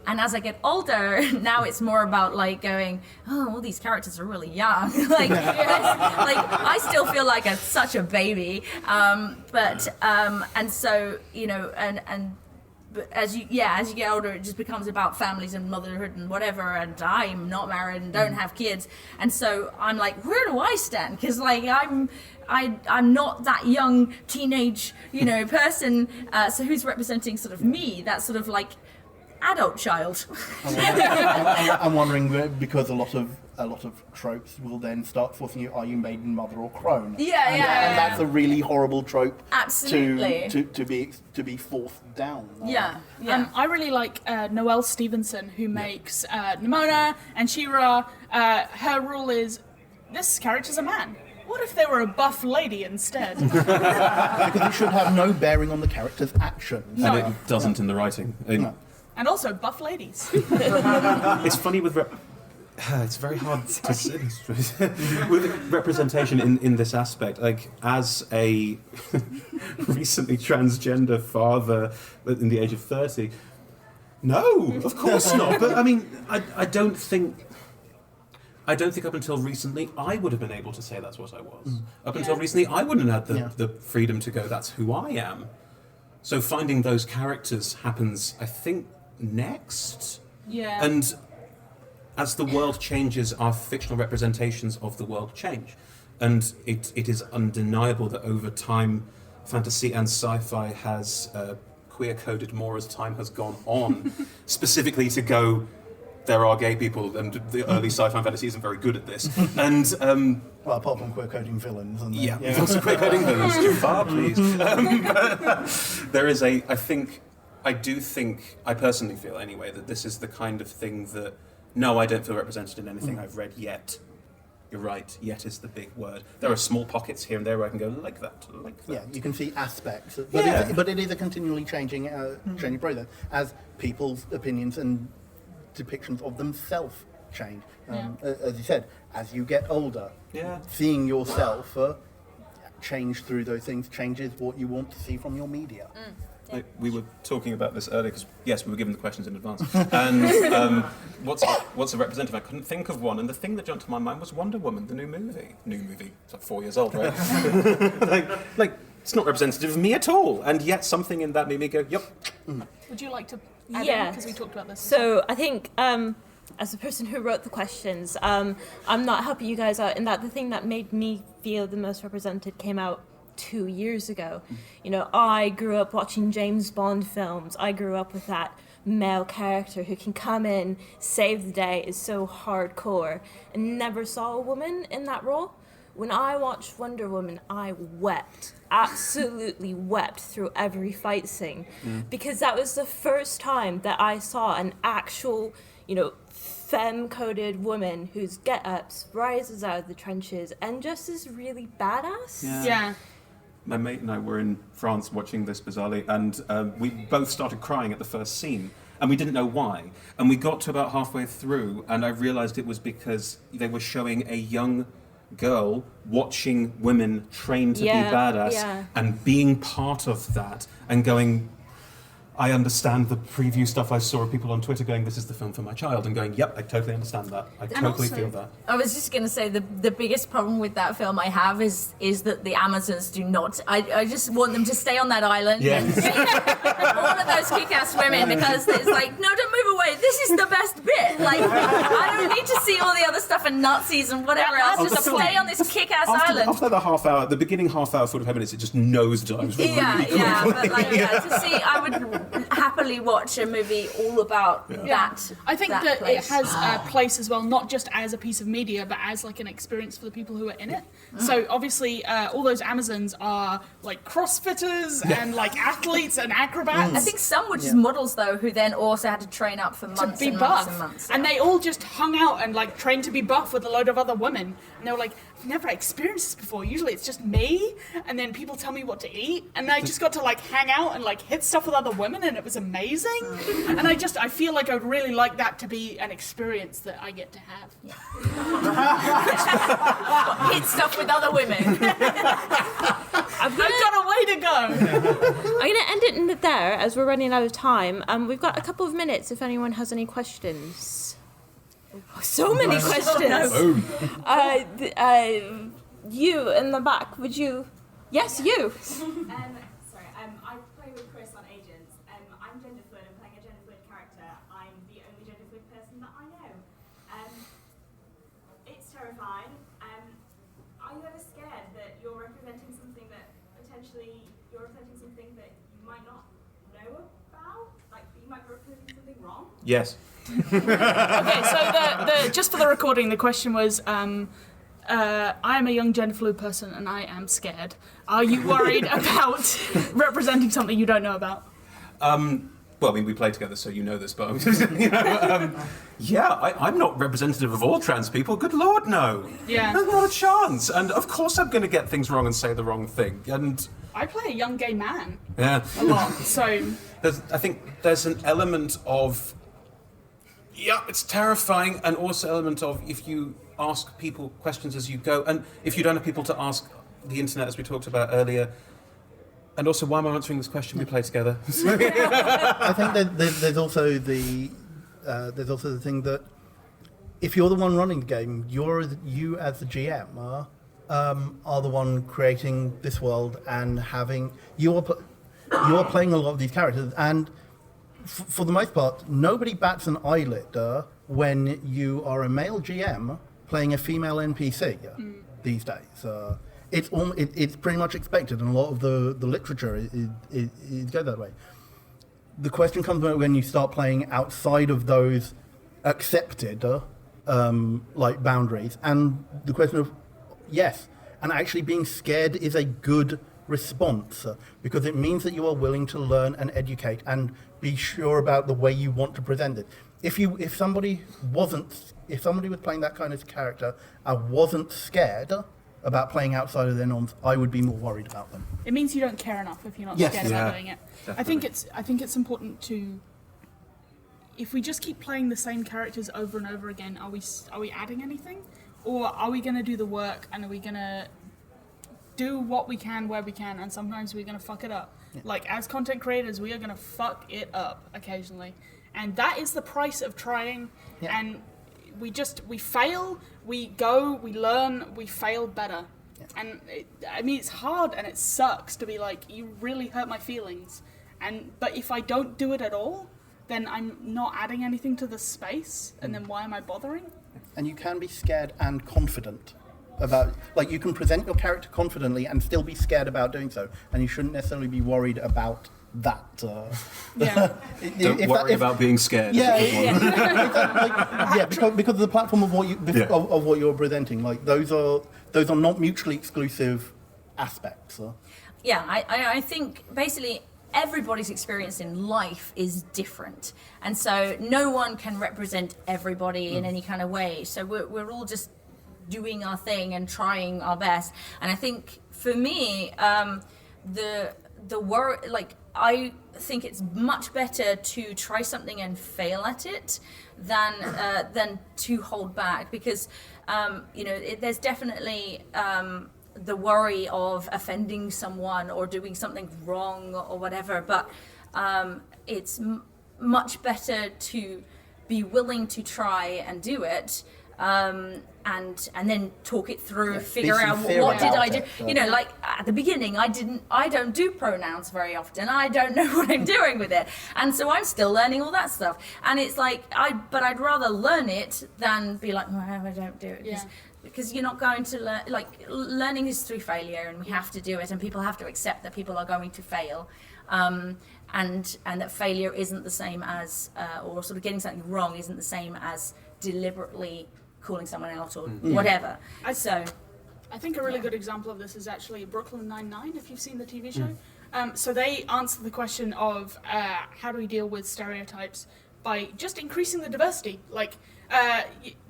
And as I get older, now it's more about, like, going, all these characters are really young. like I still feel like such a baby. And so, but as you get older, it just becomes about families and motherhood and whatever. And I'm not married and don't have kids. And so I'm like, where do I stand? Because, like, I'm not that young teenage, person. So who's representing sort of me? That sort of, like, adult child. I'm wondering, because a lot of tropes will then start forcing you: are you maiden, mother, or crone? And that's a really horrible trope. Absolutely. To be forced down. I really like Noelle Stevenson, who makes Nimona and She-Ra. Her rule is, this character's a man. What if they were a buff lady instead? Because it should have no bearing on the character's actions. And it doesn't in the writing. And also buff ladies. It's funny with it's very hard to say with representation in this aspect. Like, as a recently transgender father in the age of 30, no, of course not. But I mean, I don't think up until recently I would have been able to say that's what I was. Up until recently, I wouldn't have had the freedom to go, that's who I am. So finding those characters happens, I think, next. And as the world changes, our fictional representations of the world change. And it is undeniable that over time, fantasy and sci-fi has queer-coded more as time has gone on, specifically to go, there are gay people, and the early sci-fi fantasy isn't very good at this. And well, apart from queer-coding villains. And also queer-coding villains. Jafar, please. But there is I personally feel anyway, that this is the kind of thing that, no, I don't feel represented in anything I've read yet. You're right, yet is the big word. There are small pockets here and there where I can go, like that. Yeah, you can see aspects. But it is a continually changing process as people's opinions and depictions of themselves change. As you said, as you get older, seeing yourself change through those things changes what you want to see from your media. Like, we were talking about this earlier because, yes, we were given the questions in advance. And what's a representative? I couldn't think of one. And the thing that jumped to my mind was Wonder Woman, the new movie. It's like 4 years old, right? like, it's not representative of me at all. And yet something in that made me go, yep. Would you like to add in? Because we talked about this. So I think, as the person who wrote the questions, I'm not helping you guys out in that the thing that made me feel the most represented came out 2 years ago. I grew up watching James Bond films. I grew up with that male character who can come in, save the day, is so hardcore, and never saw a woman in that role. When I watched Wonder Woman, I wept, absolutely wept through every fight scene, because that was the first time that I saw an actual, femme-coded woman whose get-ups rises out of the trenches and just is really badass. Yeah. My mate and I were in France watching this bizarrely, and we both started crying at the first scene, and we didn't know why. And we got to about halfway through, and I realised it was because they were showing a young girl watching women train to be badass and being part of that and going, I understand the preview stuff I saw of people on Twitter going, this is the film for my child, and going, yep, I totally understand that. I totally feel that. I was just going to say, the biggest problem with that film I have is that the Amazons do not, I just want them to stay on that island and see all of those kick-ass women, because it's like, no, don't move away, this is the best bit. Like, I don't need to see all the other stuff and Nazis and whatever else, just to stay on this kick-ass island. After the half hour, the beginning half hour, 45 minutes, it just nosedives really quickly. But to see, I would happily watch a movie all about that. I think that place. it has a place as well, not just as a piece of media, but as like an experience for the people who are in it. So obviously, all those Amazons are like CrossFitters and like athletes and acrobats. I think some were just models though, who then also had to train up for months to be and buff. months and months. And they all just hung out and like trained to be buff with a load of other women. And they were like, I've never experienced this before. Usually it's just me, and then people tell me what to eat. And I just got to like hang out and like hit stuff with other women, and it was amazing. And I feel like I would really like that to be an experience that I get to have. Hit stuff with other women. I've got a way to go. I'm going to end it in there as we're running out of time. We've got a couple of minutes if anyone has any questions. So many questions. You in the back, would you? Yes, you. I play with Chris on Agents. I'm gender fluid. I'm playing a gender fluid character. I'm the only gender fluid person that I know. It's terrifying. Are you ever scared that you're representing something that potentially you might not know about? Like you might be representing something wrong? Yes. Okay, so the just for the recording, the question was, I am a young gender fluid person and I am scared. Are you worried about representing something you don't know about? Well, I mean, we play together, so you know this, but I'm not representative of all trans people. Good Lord, no. Yeah. There's not a chance. And of course I'm going to get things wrong and say the wrong thing. And I play a young gay man yeah, a lot, so... I think there's an element of, it's terrifying, and also an element of if you ask people questions as you go, and if you don't have people to ask the internet, as we talked about earlier, and also why am I answering this question? We play together. I think that there's also the thing that if you're the one running the game, you as the GM are the one creating this world and you're playing a lot of these characters, and for the most part, nobody bats an eyelid when you are a male GM playing a female NPC these days. It's pretty much expected, and a lot of the literature is goes that way. The question comes when you start playing outside of those accepted like boundaries, and the question of and actually being scared is a good response because it means that you are willing to learn and educate and be sure about the way you want to present it. If somebody was playing that kind of character and wasn't scared about playing outside of their norms, I would be more worried about them. It means you don't care enough if you're not scared about doing it. Definitely. I think it's important to, if we just keep playing the same characters over and over again, are we adding anything? Or are we going to do the work and are we going to do what we can where we can, and sometimes we're going to fuck it up. Yeah. Like, as content creators, we are going to fuck it up occasionally. And that is the price of trying. Yeah. And we fail, we go, we learn, we fail better. Yeah. And it's hard and it sucks to be like, you really hurt my feelings. But if I don't do it at all, then I'm not adding anything to the space, and then why am I bothering? And you can be scared and confident about, like, you can present your character confidently and still be scared about doing so, and you shouldn't necessarily be worried about that. Don't worry about being scared. Because of the platform of what you're presenting, like those are not mutually exclusive aspects. I think basically everybody's experience in life is different, and so no one can represent everybody in any kind of way. So we're all just doing our thing and trying our best. And I think for me, the worry, like, I think it's much better to try something and fail at it than to hold back, because there's definitely the worry of offending someone or doing something wrong or whatever, but it's much better to be willing to try and do it, and then talk it through, figure be out sincere what did about I do. it, You know, like at the beginning, I don't do pronouns very often. I don't know what I'm doing with it, and so I'm still learning all that stuff. And it's like but I'd rather learn it than be like, no, I don't do it. Yeah. Because you're not going to learn. Like learning is through failure, and we have to do it, and people have to accept that people are going to fail. And that failure isn't the same as, or sort of getting something wrong isn't the same as deliberately calling someone out or whatever. I think a really Yeah. good example of this is actually Brooklyn Nine-Nine, if you've seen the TV show. So they answer the question of how do we deal with stereotypes by just increasing the diversity. Like,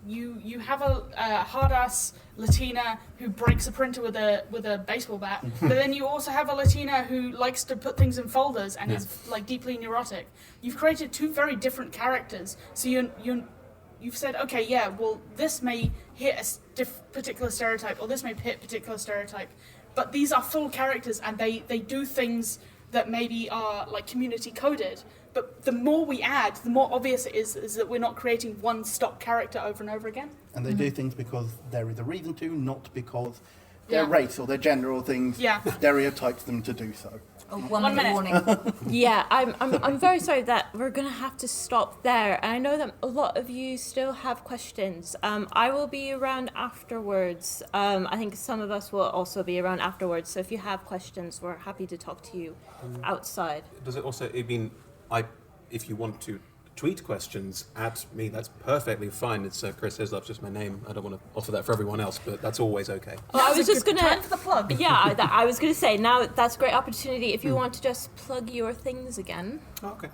you have a hard-ass Latina who breaks a printer with a baseball bat, but then you also have a Latina who likes to put things in folders and is like deeply neurotic. You've created two very different characters, so you've said, okay, yeah, well, this may hit a particular stereotype, or this may hit a particular stereotype, but these are full characters, and they do things that maybe are like community coded. But the more we add, the more obvious it is that we're not creating one stock character over and over again. And they do things because there is a reason to, not because their race or their gender or things stereotypes them to do so. Oh, 1 minute warning. Yeah, I'm very sorry that we're going to have to stop there. And I know that a lot of you still have questions. I will be around afterwards. I think some of us will also be around afterwards. So if you have questions, we're happy to talk to you outside. Does it also, I mean, if you want to tweet questions at me, that's perfectly fine. It's Chris Hislop's just my name. I don't want to offer that for everyone else, but that's always okay. Well, I was just going Time for the plug. Yeah, I was going to say, now that's a great opportunity if you want to just plug your things again. Oh, okay.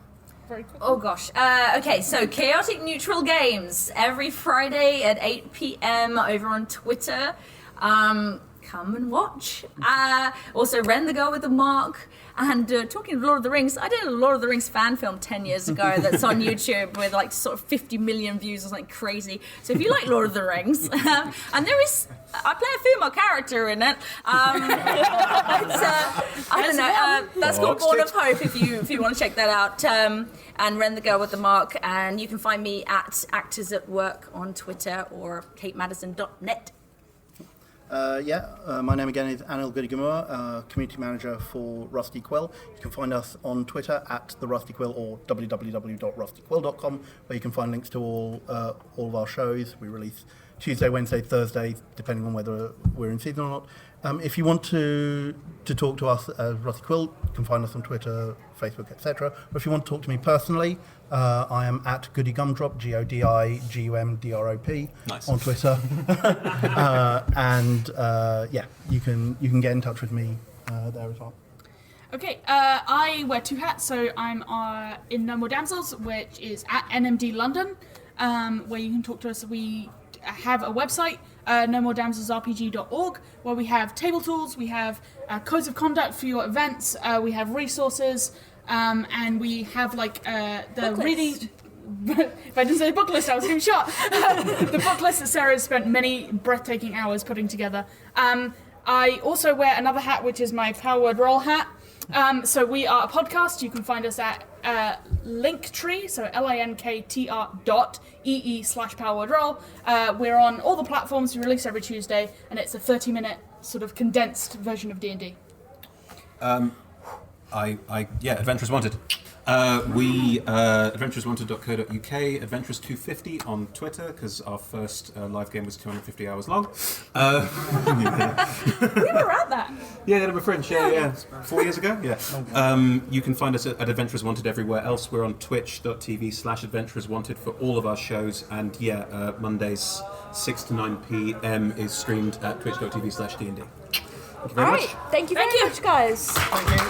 Very quickly. Oh gosh. Okay, so Chaotic Neutral Games every Friday at 8 p.m. over on Twitter. Come and watch. Also, Ren the Girl with the Mark. And talking of Lord of the Rings, I did a Lord of the Rings fan film 10 years ago that's on YouTube with like sort of 50 million views or something crazy. So if you like Lord of the Rings, and there is, I play a female character in it. I don't know. That's called Born of Hope if you want to check that out. And Ren the Girl with the Mark. And you can find me at Actors at Work on Twitter or katemadison.net. My name again is Anil Gargamel, Community Manager for Rusty Quill. You can find us on Twitter at the Rusty Quill or www.rustyquill.com, where you can find links to all of our shows. We release Tuesday, Wednesday, Thursday, depending on whether we're in season or not. If you want to talk to us as Rusty Quill, you can find us on Twitter, Facebook, etc. Or if you want to talk to me personally, I am at Goody Gumdrop, GODIGUMDROP, Nice. on Twitter. You can get in touch with me there as well. Okay, I wear two hats, so I'm in No More Damsels, which is at NMD London, where you can talk to us. We have a website, nomordamselsrpg.org, where we have table tools, we have codes of conduct for your events, we have resources, and we have like the Book reading. list. If I didn't say book list, I was getting shot. The book list that Sarah has spent many breathtaking hours putting together. I also wear another hat, which is my Power Word Roll hat. So we are a podcast. You can find us at Linktree, so linktr.ee/Power Word Roll. We're on all the platforms. We release every Tuesday, and it's a 30-minute sort of condensed version of D&D. Adventurers Wanted. Adventurerswanted.co.uk, Adventurers250 on Twitter, because our first live game was 250 hours long. We were at that. Yeah, Edinburgh Fringe, yeah. 4 years ago, yeah. You can find us at Adventurers Wanted everywhere else. We're on twitch.tv/Adventurers Wanted for all of our shows, and Mondays 6 to 9 p.m. is streamed at twitch.tv/D&D. Thank you very much. Thank you very much, guys. Thank you.